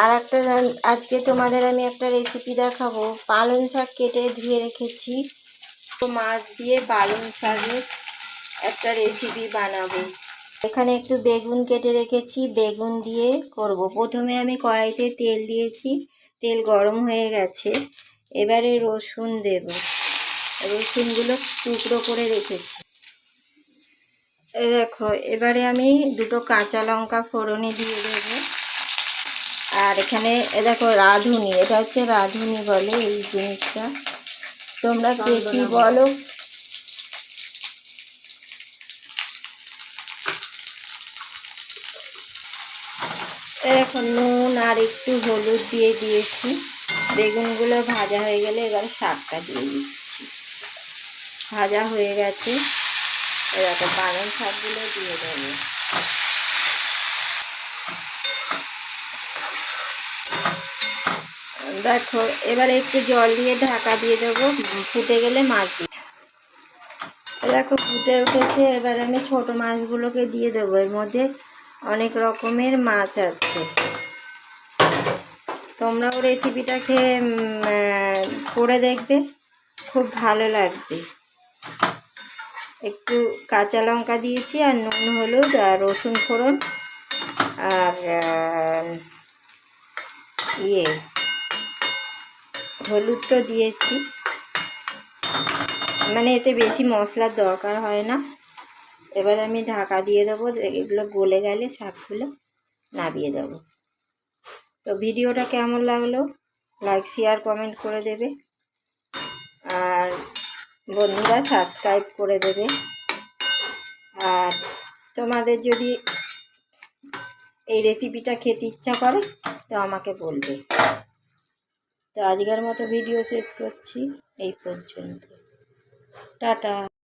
আর একটা আজকে তোমাদের আমি একটা রেসিপি দেখাবো। পালং শাক কেটে ধুয়ে রেখেছি, তো মাছ দিয়ে পালং শাকের একটা রেসিপি বানাবো। এখানে একটু বেগুন কেটে রেখেছি, বেগুন দিয়ে করব। প্রথমে আমি কড়াইতে তেল দিয়েছি, তেল গরম হয়ে গেছে। এবারে রসুন দেব, রসুনগুলো টুকরো করে রেখেছি। দেখো, এবারে আমি দুটো কাঁচা লঙ্কা ফোড়নে দিয়ে দেবো। আর এখানে দেখো রাঁধুনি, এটা হচ্ছে রাঁধুনি বলে এই জিনিসটা, তোমরা কে কি বলো। এখন নুন আর একটু হলুদ দিয়ে দিয়েছি। বেগুনগুলো ভাজা হয়ে গেলে এবার শাকটা দিয়ে দিচ্ছি। ভাজা হয়ে গেছে, এরকম পালং শাকগুলো দিয়ে দেবো। দেখো, এবারে একটু জল দিয়ে ঢাকা দিয়ে দেবো, ফুটে গেলে মাছ দিয়ে। দেখো ফুটে উঠেছে, এবার আমি ছোট মাছগুলোকে দিয়ে দেবো। এর মধ্যে অনেক রকমের মাছ আছে, তোমরাও রেসিপিটাকে করে দেখবে, খুব ভালো লাগবে। একটু কাঁচা লঙ্কা দিয়েছি আর নুন হলুদ আর রসুন ফোড়ন আর হলুদ তো দিয়েছি, মানে এতে বেশি মশলার দরকার হয় না। এবার আমি ঢাকা দিয়ে দেবো, এগুলো গলে গেলে শাকগুলো নামিয়ে দেবো। তো ভিডিওটা কেমন লাগলো লাইক শেয়ার কমেন্ট করে দেবে, আর বন্ধুরা সাবস্ক্রাইব করে দেবে। আর তোমাদের যদি এই রেসিপিটা খেতে ইচ্ছা করে তো আমাকে বলবে। তো আজকের মতো ভিডিও শেষ করছি এই পর্যন্ত। টাটা।